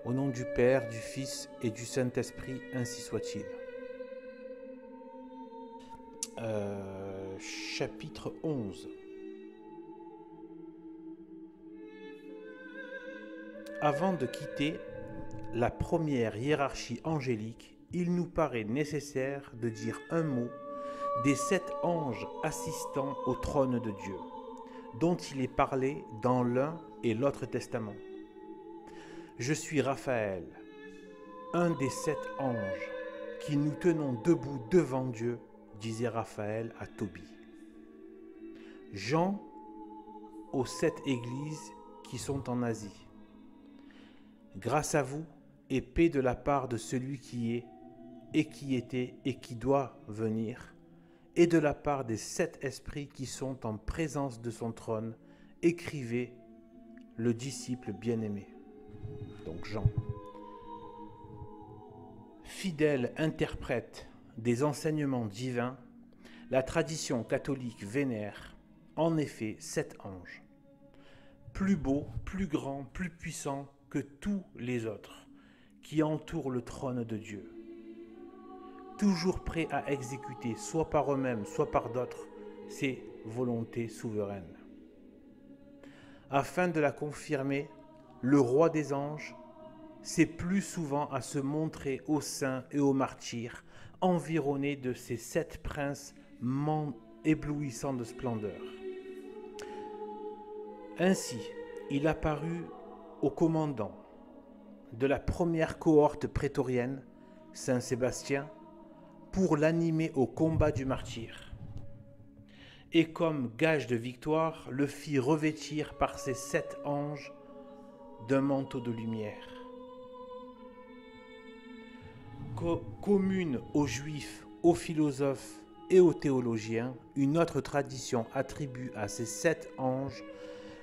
Au nom du Père, du Fils et du Saint-Esprit, ainsi soit-il. Chapitre 11. Avant de quitter la première hiérarchie angélique, il nous paraît nécessaire de dire un mot des 7 anges assistants au trône de Dieu, dont il est parlé dans l'un et l'autre testament. Je suis Raphaël, un des 7 anges qui nous tenons debout devant Dieu, disait Raphaël à Tobie. Jean aux 7 églises qui sont en Asie. Grâce à vous et paix de la part de celui qui est, et qui était, et qui doit venir, et de la part des 7 esprits qui sont en présence de son trône, écrivez le disciple bien-aimé. Donc Jean. Fidèle interprète des enseignements divins, la tradition catholique vénère en effet 7 anges, plus beaux, plus grands, plus puissants que tous les autres, qui entourent le trône de Dieu, toujours prêts à exécuter, soit par eux-mêmes, soit par d'autres, ses volontés souveraines. Afin de la confirmer, le roi des anges c'est plus souvent à se montrer aux saints et aux martyrs, environné de ces 7 princes éblouissants de splendeur. Ainsi, il apparut au commandant de la première cohorte prétorienne, Saint Sébastien, pour l'animer au combat du martyr. Et comme gage de victoire, le fit revêtir par ses 7 anges d'un manteau de lumière. Commune aux juifs, aux philosophes et aux théologiens, une autre tradition attribue à ces 7 anges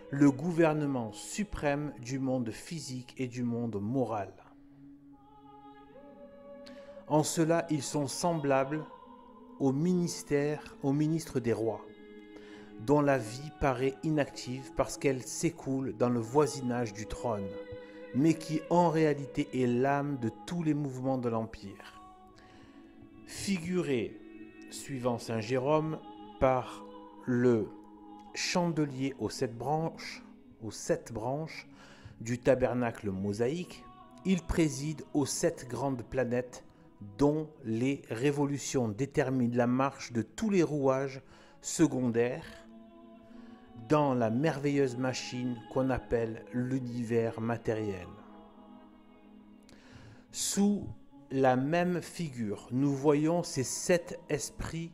le gouvernement suprême du monde physique et du monde moral. En cela, ils sont semblables aux ministres des rois, dont la vie paraît inactive parce qu'elle s'écoule dans le voisinage du trône, mais qui en réalité est l'âme de tous les mouvements de l'Empire. Figuré, suivant saint Jérôme, par le chandelier aux 7 branches du tabernacle mosaïque, il préside aux 7 grandes planètes dont les révolutions déterminent la marche de tous les rouages secondaires dans la merveilleuse machine qu'on appelle l'univers matériel. Sous la même figure, nous voyons ces 7 esprits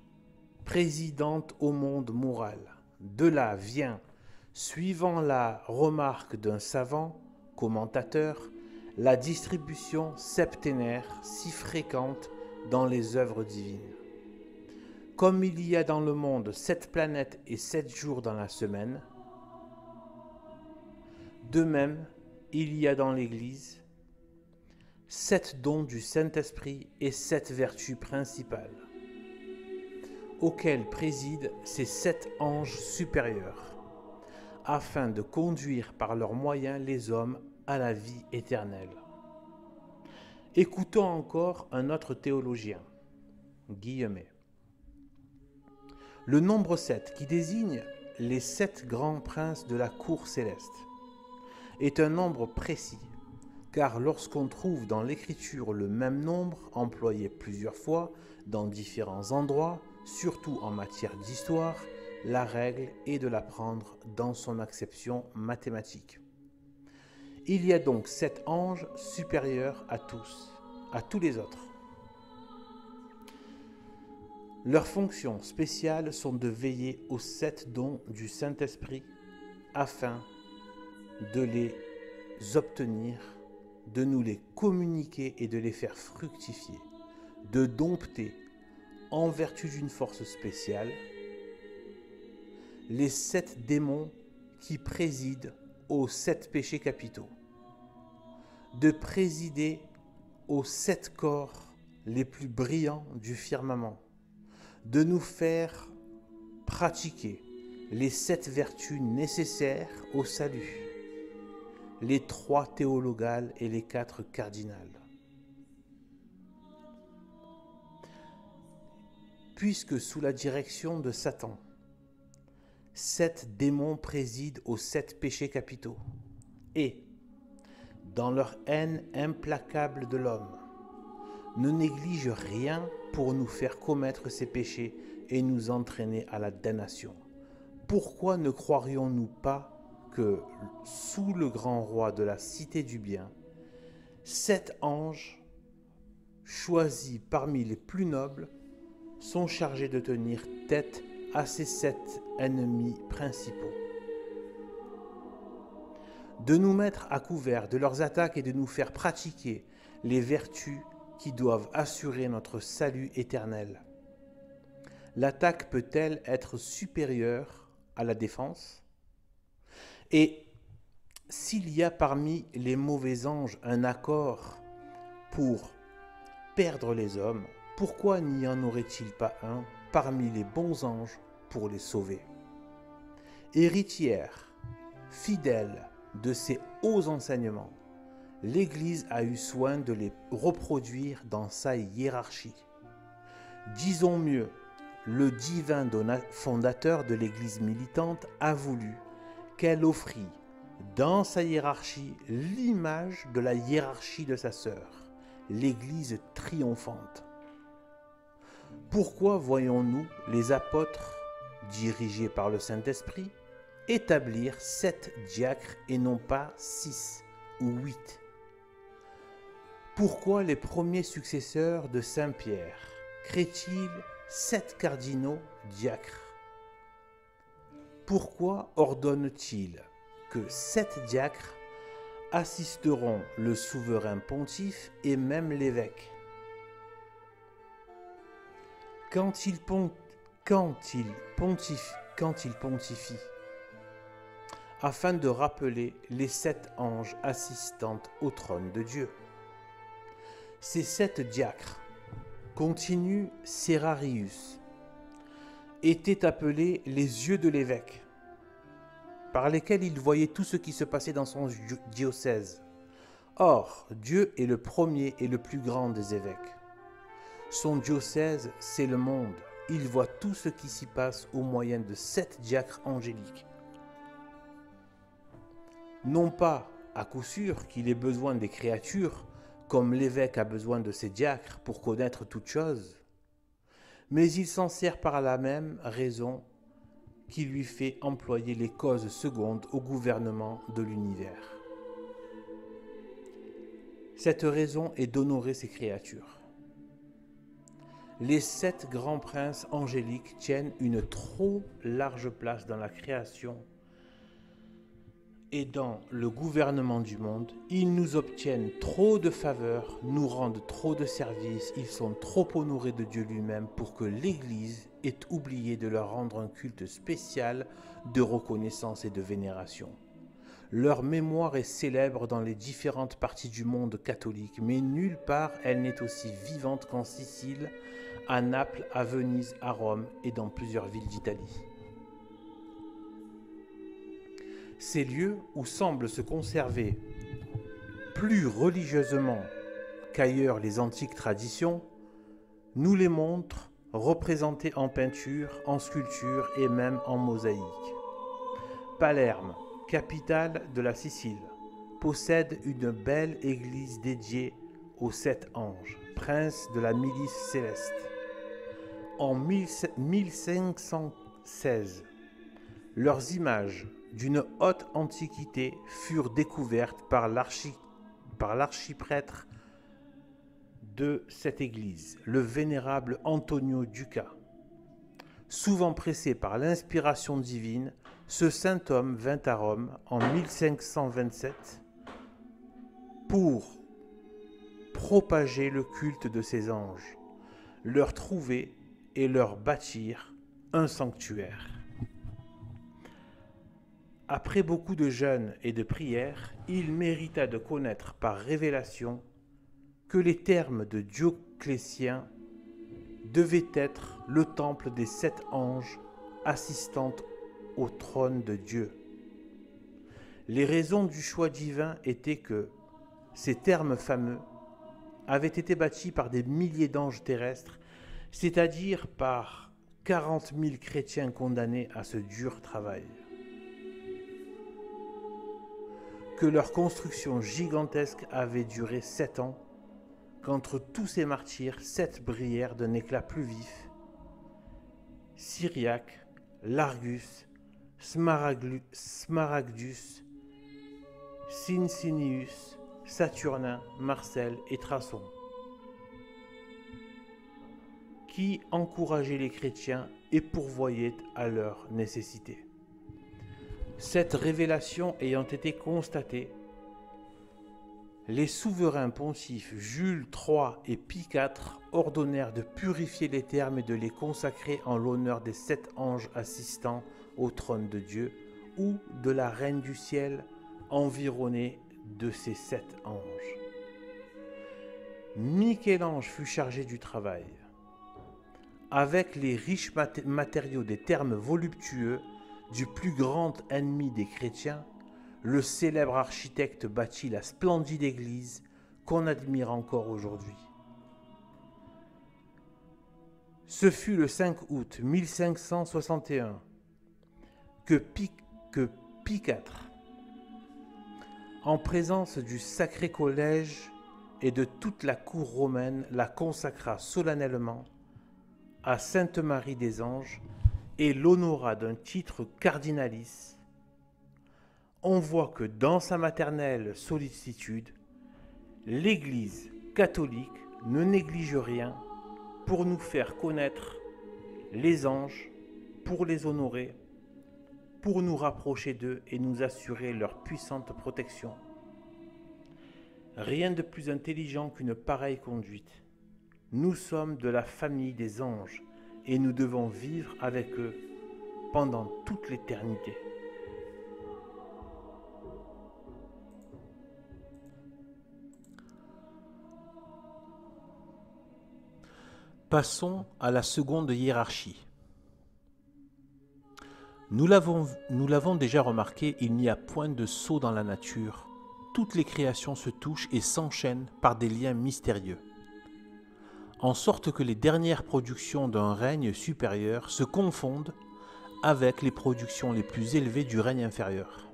présidant au monde moral. De là vient, suivant la remarque d'un savant commentateur, la distribution septénaire si fréquente dans les œuvres divines. Comme il y a dans le monde 7 planètes et 7 jours dans la semaine, de même, il y a dans l'Église 7 dons du Saint-Esprit et 7 vertus principales, auxquelles président ces 7 anges supérieurs, afin de conduire par leurs moyens les hommes à la vie éternelle. Écoutons encore un autre théologien, Guillemet. Le nombre 7, qui désigne les 7 grands princes de la cour céleste, est un nombre précis, car lorsqu'on trouve dans l'Écriture le même nombre employé plusieurs fois dans différents endroits, surtout en matière d'histoire, la règle est de la prendre dans son acception mathématique. Il y a donc 7 anges supérieurs à tous les autres. Leurs fonctions spéciales sont de veiller aux 7 dons du Saint-Esprit afin de les obtenir, de nous les communiquer et de les faire fructifier, de dompter, en vertu d'une force spéciale, les 7 démons qui président aux 7 péchés capitaux, de présider aux 7 corps les plus brillants du firmament, de nous faire pratiquer les 7 vertus nécessaires au salut, les 3 théologales et les 4 cardinales. Puisque sous la direction de Satan, 7 démons président aux 7 péchés capitaux et, dans leur haine implacable de l'homme, ne négligent rien pour nous faire commettre ces péchés et nous entraîner à la damnation. Pourquoi ne croirions-nous pas que, sous le grand roi de la cité du bien, 7 anges, choisis parmi les plus nobles, sont chargés de tenir tête à ces 7 ennemis principaux, de nous mettre à couvert de leurs attaques et de nous faire pratiquer les vertus qui doivent assurer notre salut éternel. L'attaque peut-elle être supérieure à la défense? Et s'il y a parmi les mauvais anges un accord pour perdre les hommes, pourquoi n'y en aurait-il pas un parmi les bons anges pour les sauver? Héritière, fidèle de ces hauts enseignements, l'Église a eu soin de les reproduire dans sa hiérarchie. Disons mieux, le divin fondateur de l'Église militante a voulu qu'elle offrît dans sa hiérarchie l'image de la hiérarchie de sa sœur, l'Église triomphante. Pourquoi voyons-nous les apôtres, dirigés par le Saint-Esprit, établir 7 diacres et non pas 6 ou 8? Pourquoi les premiers successeurs de Saint-Pierre créent-ils 7 cardinaux diacres? Pourquoi ordonne-t-il que 7 diacres assisteront le souverain pontife et même l'évêque? Quand il pontifie, afin de rappeler les 7 anges assistants au trône de Dieu. Ces 7 diacres, continue Serrarius, étaient appelés les yeux de l'évêque, par lesquels il voyait tout ce qui se passait dans son diocèse. Or, Dieu est le premier et le plus grand des évêques. Son diocèse, c'est le monde. Il voit tout ce qui s'y passe au moyen de 7 diacres angéliques. Non pas, à coup sûr, qu'il ait besoin des créatures, comme l'évêque a besoin de ses diacres pour connaître toutes choses, mais il s'en sert par la même raison qui lui fait employer les causes secondes au gouvernement de l'univers. Cette raison est d'honorer ses créatures. Les 7 grands princes angéliques tiennent une trop large place dans la création et dans le gouvernement du monde. Ils nous obtiennent trop de faveurs, nous rendent trop de services, ils sont trop honorés de Dieu lui-même pour que l'Église ait oublié de leur rendre un culte spécial de reconnaissance et de vénération. Leur mémoire est célèbre dans les différentes parties du monde catholique, mais nulle part elle n'est aussi vivante qu'en Sicile, à Naples, à Venise, à Rome et dans plusieurs villes d'Italie. Ces lieux où semblent se conserver plus religieusement qu'ailleurs les antiques traditions, nous les montrent représentés en peinture, en sculpture et même en mosaïque. Palerme, capitale de la Sicile, possède une belle église dédiée aux 7 anges, princes de la milice céleste. En 1516, leurs images d'une haute antiquité furent découvertes par l'archiprêtre de cette église, le vénérable Antonio Duca. Souvent pressé par l'inspiration divine, ce saint homme vint à Rome en 1527 pour propager le culte de ces anges, leur trouver et leur bâtir un sanctuaire. Après beaucoup de jeûnes et de prières, il mérita de connaître par révélation que les termes de Dioclétien devaient être le temple des 7 anges assistant au trône de Dieu. Les raisons du choix divin étaient que ces termes fameux avaient été bâtis par des milliers d'anges terrestres, c'est-à-dire par 40 000 chrétiens condamnés à ce dur travail. Que leur construction gigantesque avait duré 7 ans, qu'entre tous ces martyrs, 7 brillèrent d'un éclat plus vif. Syriaque, Largus, Smaragdus, Cincinius, Saturnin, Marcel et Thrason, qui encourageaient les chrétiens et pourvoyaient à leurs nécessités. Cette révélation ayant été constatée, les souverains pontifes Jules III et Pie IV ordonnèrent de purifier les termes et de les consacrer en l'honneur des 7 anges assistants au trône de Dieu ou de la Reine du ciel environnée de ces 7 anges. Michel-Ange fut chargé du travail. Avec les riches matériaux des termes voluptueux du plus grand ennemi des chrétiens, le célèbre architecte bâtit la splendide église qu'on admire encore aujourd'hui. Ce fut le 5 août 1561 que Pie IV, en présence du Sacré Collège et de toute la cour romaine, la consacra solennellement à Sainte Marie des Anges et l'honora d'un titre cardinalice. On voit que dans sa maternelle sollicitude, l'Église catholique ne néglige rien pour nous faire connaître les anges, pour les honorer, pour nous rapprocher d'eux et nous assurer leur puissante protection. Rien de plus intelligent qu'une pareille conduite. Nous sommes de la famille des anges et nous devons vivre avec eux pendant toute l'éternité. Passons à la seconde hiérarchie. Nous l'avons déjà remarqué, il n'y a point de sot dans la nature. Toutes les créations se touchent et s'enchaînent par des liens mystérieux, en sorte que les dernières productions d'un règne supérieur se confondent avec les productions les plus élevées du règne inférieur.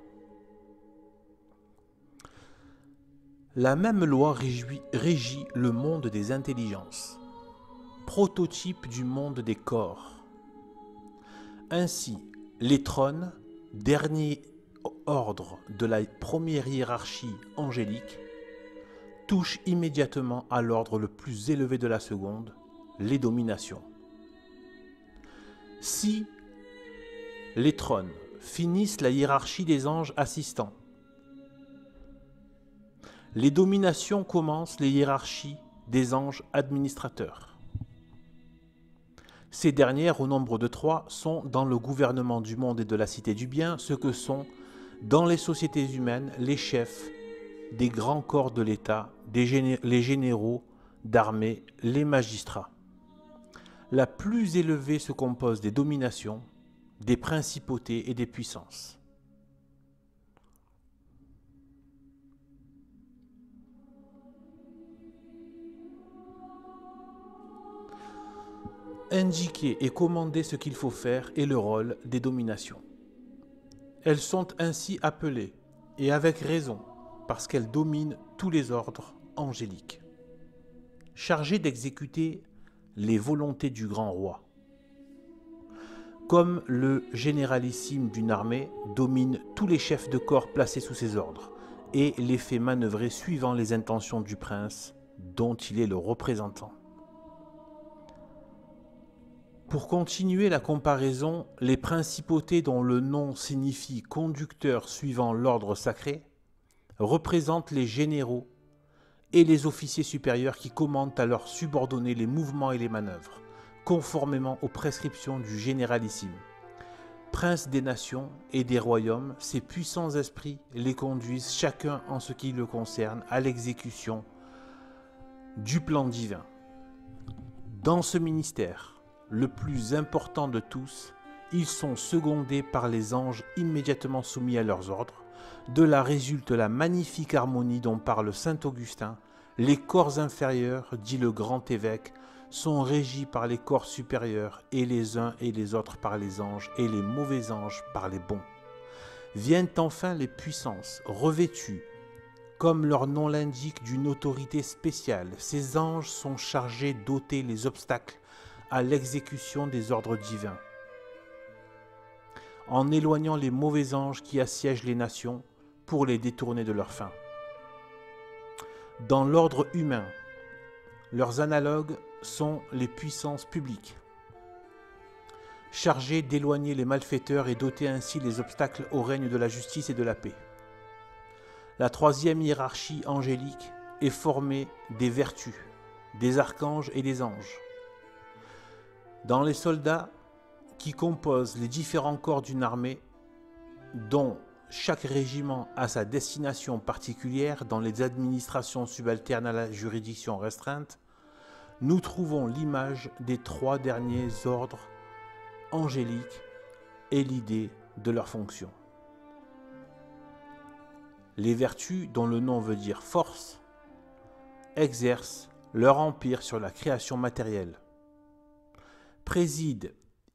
La même loi régit le monde des intelligences, prototype du monde des corps. Ainsi, les trônes, dernier ordre de la première hiérarchie angélique, touchent immédiatement à l'ordre le plus élevé de la seconde, les dominations. Si les trônes finissent la hiérarchie des anges assistants, les dominations commencent les hiérarchies des anges administrateurs. Ces dernières, au nombre de 3, sont dans le gouvernement du monde et de la cité du bien, ce que sont, dans les sociétés humaines, les chefs des grands corps de l'État, les généraux d'armée, les magistrats. La plus élevée se compose des dominations, des principautés et des puissances. Indiquer et commander ce qu'il faut faire est le rôle des dominations. Elles sont ainsi appelées, et avec raison, parce qu'elles dominent tous les ordres angéliques, chargées d'exécuter les volontés du grand roi. Comme le généralissime d'une armée domine tous les chefs de corps placés sous ses ordres et les fait manœuvrer suivant les intentions du prince dont il est le représentant. Pour continuer la comparaison, les principautés dont le nom signifie conducteur suivant l'ordre sacré représentent les généraux et les officiers supérieurs qui commandent à leurs subordonnés les mouvements et les manœuvres, conformément aux prescriptions du généralissime. Princes des nations et des royaumes, ces puissants esprits les conduisent chacun en ce qui le concerne à l'exécution du plan divin. Dans ce ministère, le plus important de tous, ils sont secondés par les anges immédiatement soumis à leurs ordres, De là résulte la magnifique harmonie dont parle saint Augustin. Les corps inférieurs, dit le grand évêque, sont régis par les corps supérieurs, et les uns et les autres par les anges, et les mauvais anges par les bons. Viennent enfin les puissances, revêtues, comme leur nom l'indique, d'une autorité spéciale. Ces anges sont chargés d'ôter les obstacles à l'exécution des ordres divins, en éloignant les mauvais anges qui assiègent les nations pour les détourner de leur fin. Dans l'ordre humain, leurs analogues sont les puissances publiques, chargées d'éloigner les malfaiteurs et d'ôter ainsi les obstacles au règne de la justice et de la paix. La troisième hiérarchie angélique est formée des vertus, des archanges et des anges. Dans les soldats qui composent les différents corps d'une armée, dont chaque régiment a sa destination particulière dans les administrations subalternes à la juridiction restreinte, nous trouvons l'image des trois derniers ordres angéliques et l'idée de leur fonction. Les vertus, dont le nom veut dire force, exercent leur empire sur la création matérielle, président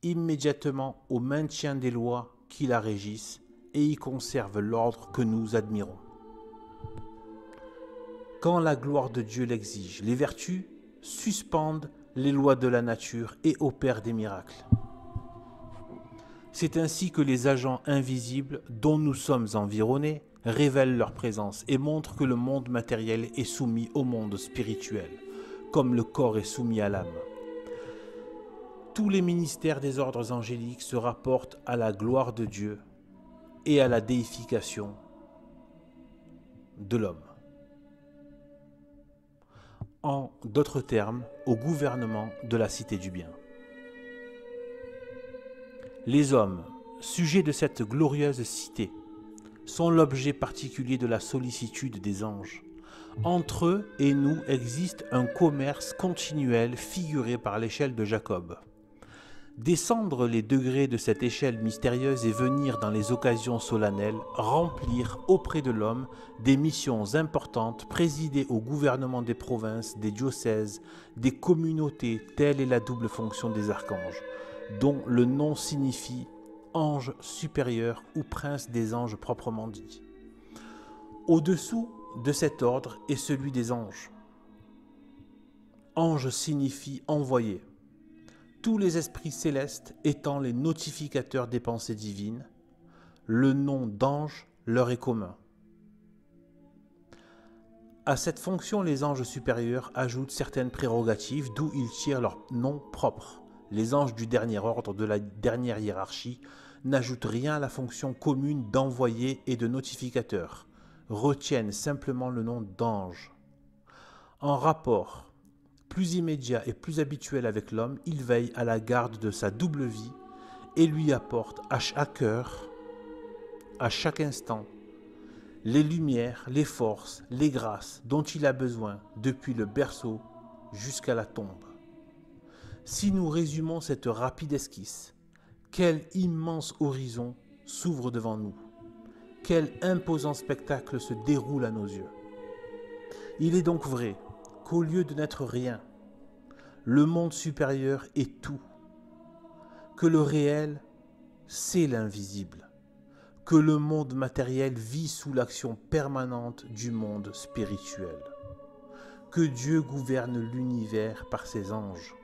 immédiatement au maintien des lois qui la régissent et y conservent l'ordre que nous admirons. Quand la gloire de Dieu l'exige, les vertus suspendent les lois de la nature et opèrent des miracles. C'est ainsi que les agents invisibles dont nous sommes environnés révèlent leur présence et montrent que le monde matériel est soumis au monde spirituel, comme le corps est soumis à l'âme. Tous les ministères des ordres angéliques se rapportent à la gloire de Dieu et à la déification de l'homme. En d'autres termes, au gouvernement de la cité du bien. Les hommes, sujets de cette glorieuse cité, sont l'objet particulier de la sollicitude des anges. Entre eux et nous existe un commerce continuel figuré par l'échelle de Jacob. Descendre les degrés de cette échelle mystérieuse et venir dans les occasions solennelles remplir auprès de l'homme des missions importantes, présider au gouvernement des provinces, des diocèses, des communautés, telle est la double fonction des archanges, dont le nom signifie ange supérieur ou prince des anges proprement dit. Au-dessous de cet ordre est celui des anges. Ange signifie envoyé. Tous les esprits célestes étant les notificateurs des pensées divines, le nom d'ange leur est commun. À cette fonction, les anges supérieurs ajoutent certaines prérogatives d'où ils tirent leur nom propre. Les anges du dernier ordre, de la dernière hiérarchie, n'ajoutent rien à la fonction commune d'envoyé et de notificateur, retiennent simplement le nom d'ange. En rapport plus immédiat et plus habituel avec l'homme, il veille à la garde de sa double vie et lui apporte à chaque heure, à chaque instant, les lumières, les forces, les grâces dont il a besoin depuis le berceau jusqu'à la tombe. Si nous résumons cette rapide esquisse, quel immense horizon s'ouvre devant nous, quel imposant spectacle se déroule à nos yeux. Il est donc vrai qu'au lieu de n'être rien, le monde supérieur est tout, que le réel, c'est l'invisible, que le monde matériel vit sous l'action permanente du monde spirituel, que Dieu gouverne l'univers par ses anges,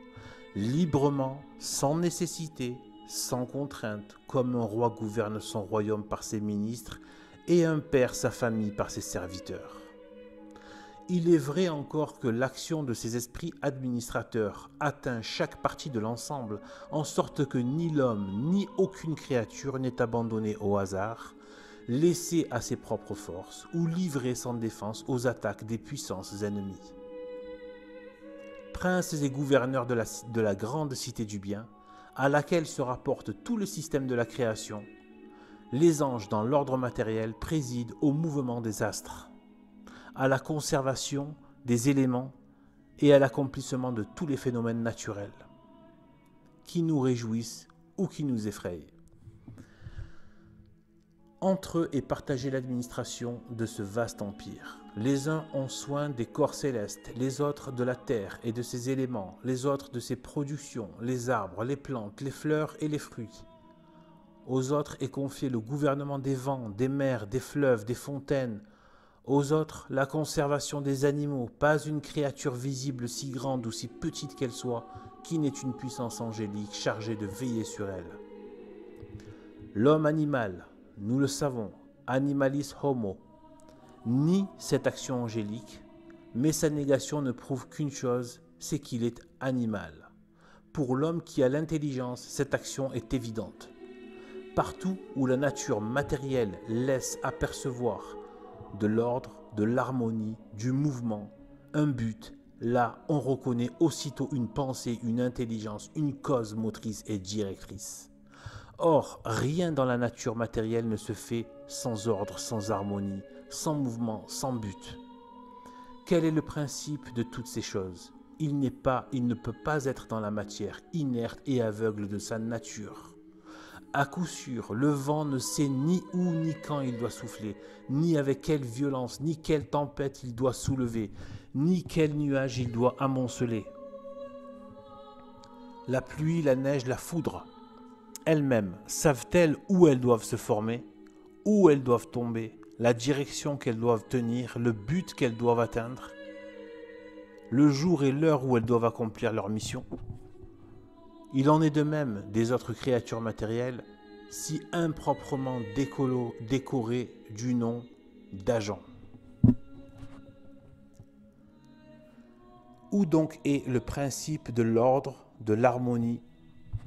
librement, sans nécessité, sans contrainte, comme un roi gouverne son royaume par ses ministres et un père sa famille par ses serviteurs. Il est vrai encore que l'action de ces esprits administrateurs atteint chaque partie de l'ensemble, en sorte que ni l'homme ni aucune créature n'est abandonné au hasard, laissé à ses propres forces ou livré sans défense aux attaques des puissances ennemies. Princes et gouverneurs de la grande cité du bien, à laquelle se rapporte tout le système de la création, les anges dans l'ordre matériel président au mouvement des astres, à la conservation des éléments et à l'accomplissement de tous les phénomènes naturels, qui nous réjouissent ou qui nous effrayent. Entre eux est partagée l'administration de ce vaste empire. Les uns ont soin des corps célestes, les autres de la terre et de ses éléments, les autres de ses productions, les arbres, les plantes, les fleurs et les fruits. Aux autres est confié le gouvernement des vents, des mers, des fleuves, des fontaines. Aux autres, la conservation des animaux, pas une créature visible si grande ou si petite qu'elle soit, qui n'ait une puissance angélique chargée de veiller sur elle. L'homme animal, nous le savons, animalis homo, nie cette action angélique, mais sa négation ne prouve qu'une chose, c'est qu'il est animal. Pour l'homme qui a l'intelligence, cette action est évidente. Partout où la nature matérielle laisse apercevoir de l'ordre, de l'harmonie, du mouvement, un but, là on reconnaît aussitôt une pensée, une intelligence, une cause motrice et directrice. Or, rien dans la nature matérielle ne se fait sans ordre, sans harmonie, sans mouvement, sans but. Quel est le principe de toutes ces choses ? Il ne peut pas être dans la matière, inerte et aveugle de sa nature. À coup sûr, le vent ne sait ni où ni quand il doit souffler, ni avec quelle violence, ni quelle tempête il doit soulever, ni quel nuage il doit amonceler. La pluie, la neige, la foudre, elles-mêmes savent-elles où elles doivent se former, où elles doivent tomber, la direction qu'elles doivent tenir, le but qu'elles doivent atteindre, le jour et l'heure où elles doivent accomplir leur mission? Il en est de même des autres créatures matérielles, si improprement décorées du nom d'agents. Où donc est le principe de l'ordre, de l'harmonie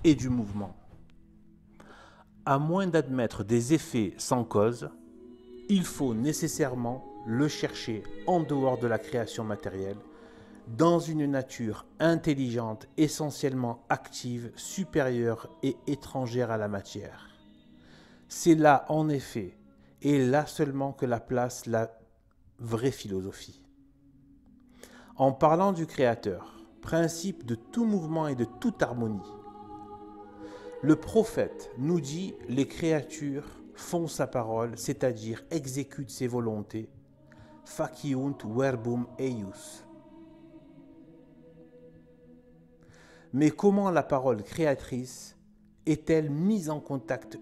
et du mouvement? À moins d'admettre des effets sans cause, il faut nécessairement le chercher en dehors de la création matérielle, dans une nature intelligente, essentiellement active, supérieure et étrangère à la matière. C'est là, en effet, et là seulement que la place la vraie philosophie. En parlant du Créateur, principe de tout mouvement et de toute harmonie, le prophète nous dit « les créatures font sa parole, c'est-à-dire exécutent ses volontés, faciunt verbum eius ». Mais comment la parole créatrice est-elle mise en contact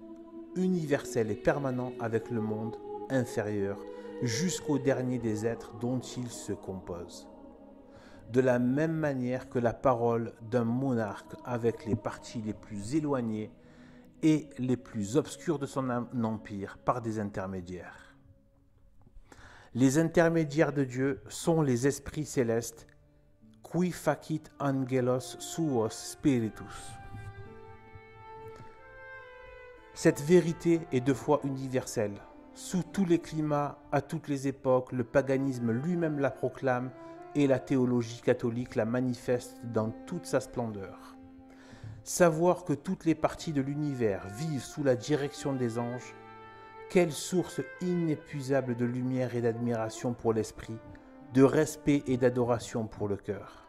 universel et permanent avec le monde inférieur, jusqu'au dernier des êtres dont il se compose? De la même manière que la parole d'un monarque avec les parties les plus éloignées et les plus obscures de son empire par des intermédiaires. Les intermédiaires de Dieu sont les esprits célestes qui facit angelos suos spiritus. Cette vérité est de foi universelle. Sous tous les climats, à toutes les époques, le paganisme lui-même la proclame et la théologie catholique la manifeste dans toute sa splendeur. Savoir que toutes les parties de l'univers vivent sous la direction des anges, quelle source inépuisable de lumière et d'admiration pour l'esprit, de respect et d'adoration pour le cœur.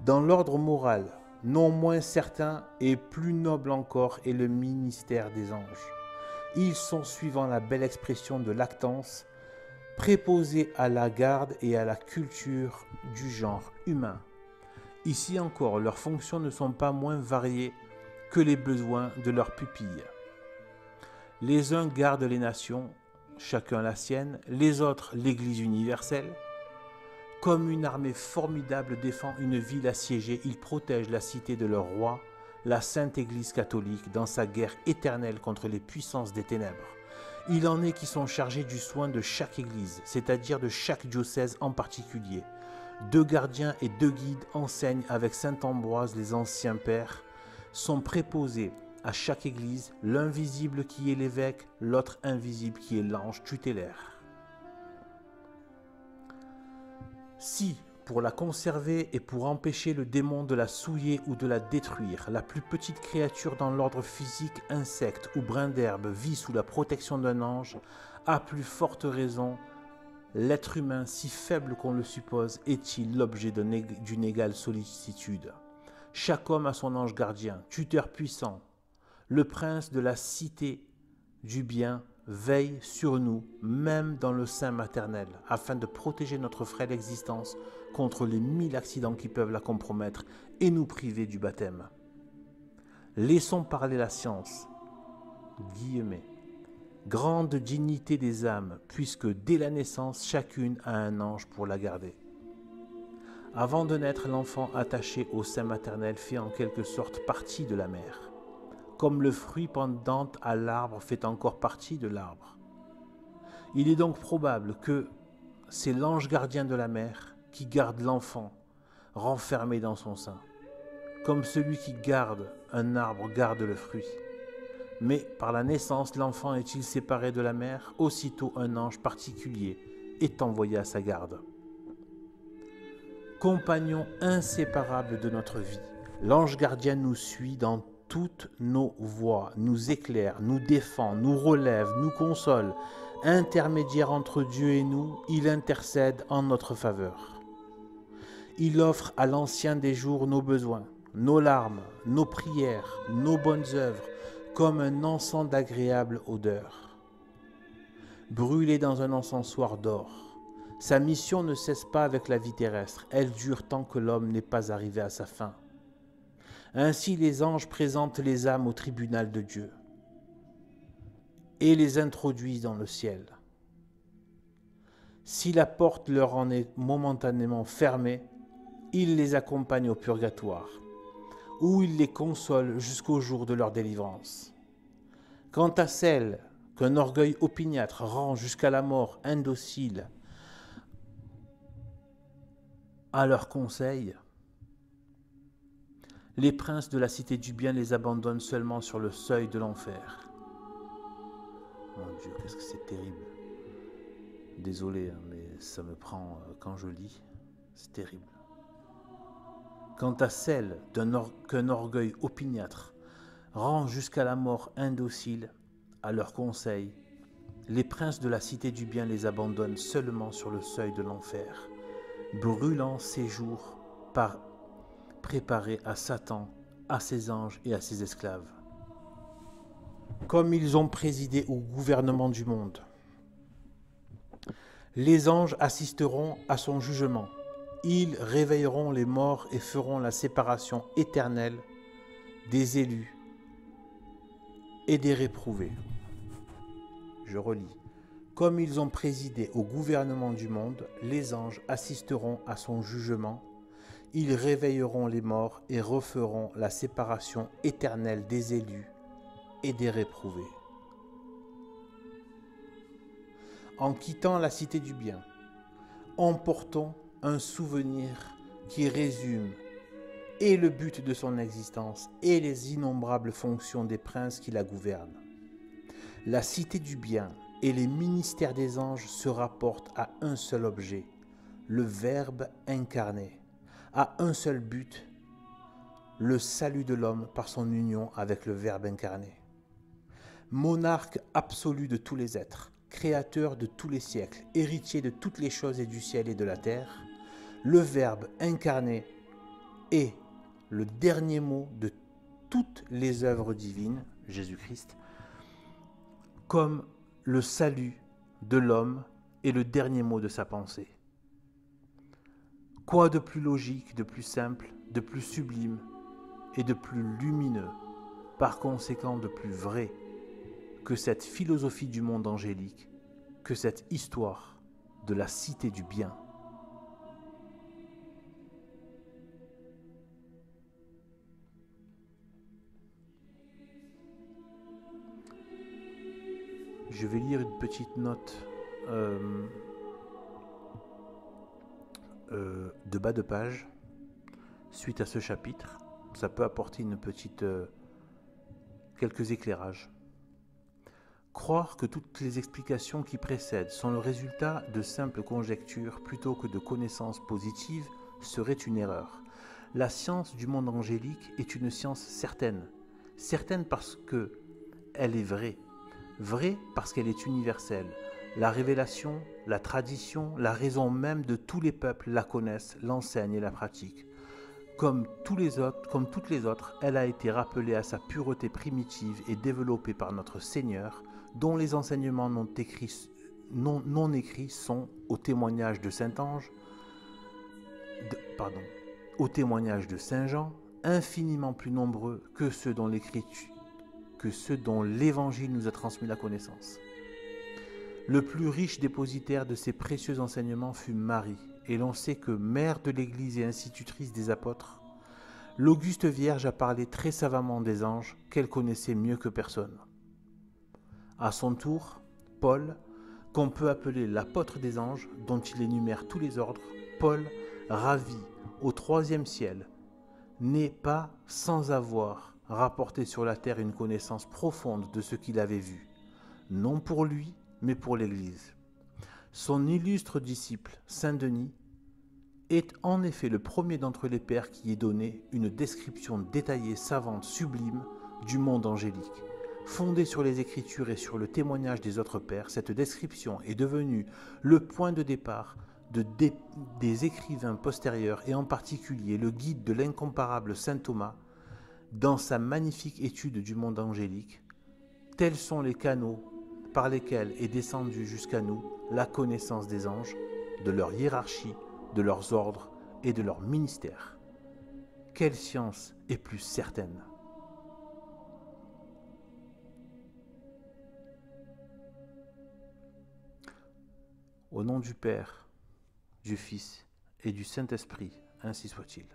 Dans l'ordre moral, non moins certain et plus noble encore est le ministère des anges. Ils sont, suivant la belle expression de Lactance, préposés à la garde et à la culture du genre humain. Ici encore, leurs fonctions ne sont pas moins variées que les besoins de leurs pupilles. Les uns gardent les nations, chacun la sienne, les autres l'Église universelle. Comme une armée formidable défend une ville assiégée, ils protègent la cité de leur roi, la Sainte Église catholique, dans sa guerre éternelle contre les puissances des ténèbres. Il en est qui sont chargés du soin de chaque église, c'est-à-dire de chaque diocèse en particulier. 2 gardiens et 2 guides enseignent avec saint Ambroise les anciens pères, sont préposés à chaque église, l'un visible qui est l'évêque, l'autre invisible qui est l'ange tutélaire. Si, pour la conserver et pour empêcher le démon de la souiller ou de la détruire, la plus petite créature dans l'ordre physique, insecte ou brin d'herbe, vit sous la protection d'un ange, à plus forte raison, l'être humain, si faible qu'on le suppose, est-il l'objet d'une égale sollicitude. Chaque homme a son ange gardien, tuteur puissant, le prince de la cité du bien veille sur nous, même dans le sein maternel, afin de protéger notre frêle existence contre les 1000 accidents qui peuvent la compromettre et nous priver du baptême. Laissons parler la science, guillemets, grande dignité des âmes, puisque dès la naissance, chacune a un ange pour la garder. Avant de naître, l'enfant attaché au sein maternel fait en quelque sorte partie de la mère, comme le fruit pendant à l'arbre fait encore partie de l'arbre. Il est donc probable que c'est l'ange gardien de la mère qui garde l'enfant renfermé dans son sein, comme celui qui garde un arbre garde le fruit. Mais par la naissance, l'enfant est-il séparé de la mère? Aussitôt un ange particulier est envoyé à sa garde. Compagnon inséparable de notre vie, l'ange gardien nous suit dans toutes nos voies, nous éclaire, nous défend, nous relève, nous console. Intermédiaire entre Dieu et nous, il intercède en notre faveur. Il offre à l'ancien des jours nos besoins, nos larmes, nos prières, nos bonnes œuvres, comme un encens d'agréable odeur. Brûlé dans un encensoir d'or, sa mission ne cesse pas avec la vie terrestre, elle dure tant que l'homme n'est pas arrivé à sa fin. Ainsi les anges présentent les âmes au tribunal de Dieu et les introduisent dans le ciel. Si la porte leur en est momentanément fermée, ils les accompagnent au purgatoire, où il les console jusqu'au jour de leur délivrance. Quant à celles qu'un orgueil opiniâtre rend jusqu'à la mort indociles à leurs conseils, les princes de la cité du bien les abandonnent seulement sur le seuil de l'enfer. Mon Dieu, qu'est-ce que c'est terrible. Désolé, mais ça me prend quand je lis, c'est terrible. Quant à celle qu'un orgueil opiniâtre rend jusqu'à la mort indociles à leurs conseils, les princes de la cité du bien les abandonnent seulement sur le seuil de l'enfer, brûlant séjour préparé à Satan, à ses anges et à ses esclaves. Comme ils ont présidé au gouvernement du monde, les anges assisteront à son jugement. Ils réveilleront les morts et feront la séparation éternelle des élus et des réprouvés. Je relis. Comme ils ont présidé au gouvernement du monde, les anges assisteront à son jugement. Ils réveilleront les morts et referont la séparation éternelle des élus et des réprouvés. En quittant la cité du bien, emportons un souvenir qui résume et le but de son existence et les innombrables fonctions des princes qui la gouvernent. La cité du bien et les ministères des anges se rapportent à un seul objet, le Verbe incarné, à un seul but, le salut de l'homme par son union avec le Verbe incarné. Monarque absolu de tous les êtres, créateur de tous les siècles, héritier de toutes les choses et du ciel et de la terre, le Verbe incarné est le dernier mot de toutes les œuvres divines, Jésus-Christ, comme le salut de l'homme est le dernier mot de sa pensée. Quoi de plus logique, de plus simple, de plus sublime et de plus lumineux, par conséquent de plus vrai, que cette philosophie du monde angélique, que cette histoire de la cité du bien. Je vais lire une petite note de bas de page suite à ce chapitre. Ça peut apporter quelques éclairages. Croire que toutes les explications qui précèdent sont le résultat de simples conjectures plutôt que de connaissances positives serait une erreur. La science du monde angélique est une science certaine. Certaine parce qu'elle est vraie. Vraie parce qu'elle est universelle. La révélation, la tradition, la raison même de tous les peuples la connaissent, l'enseignent et la pratiquent. Comme toutes les autres, elle a été rappelée à sa pureté primitive et développée par notre Seigneur, dont les enseignements non écrits sont, au témoignage de au témoignage de Saint Jean, infiniment plus nombreux que ceux dont l'Évangile nous a transmis la connaissance. Le plus riche dépositaire de ces précieux enseignements fut Marie, et l'on sait que, mère de l'Église et institutrice des apôtres, l'Auguste Vierge a parlé très savamment des anges qu'elle connaissait mieux que personne. À son tour, Paul, qu'on peut appeler l'apôtre des anges, dont il énumère tous les ordres, Paul, ravi au 3e ciel, n'est pas sans avoir rapporté sur la terre une connaissance profonde de ce qu'il avait vu, non pour lui, mais pour l'Église. Son illustre disciple, Saint Denis, est en effet le premier d'entre les pères qui ait donné une description détaillée, savante, sublime du monde angélique. Fondée sur les Écritures et sur le témoignage des autres pères, cette description est devenue le point de départ des écrivains postérieurs et en particulier le guide de l'incomparable Saint Thomas dans sa magnifique étude du monde angélique. Tels sont les canaux par lesquels est descendue jusqu'à nous la connaissance des anges, de leur hiérarchie, de leurs ordres et de leur ministère. Quelle science est plus certaine ? Au nom du Père, du Fils et du Saint-Esprit, ainsi soit-il.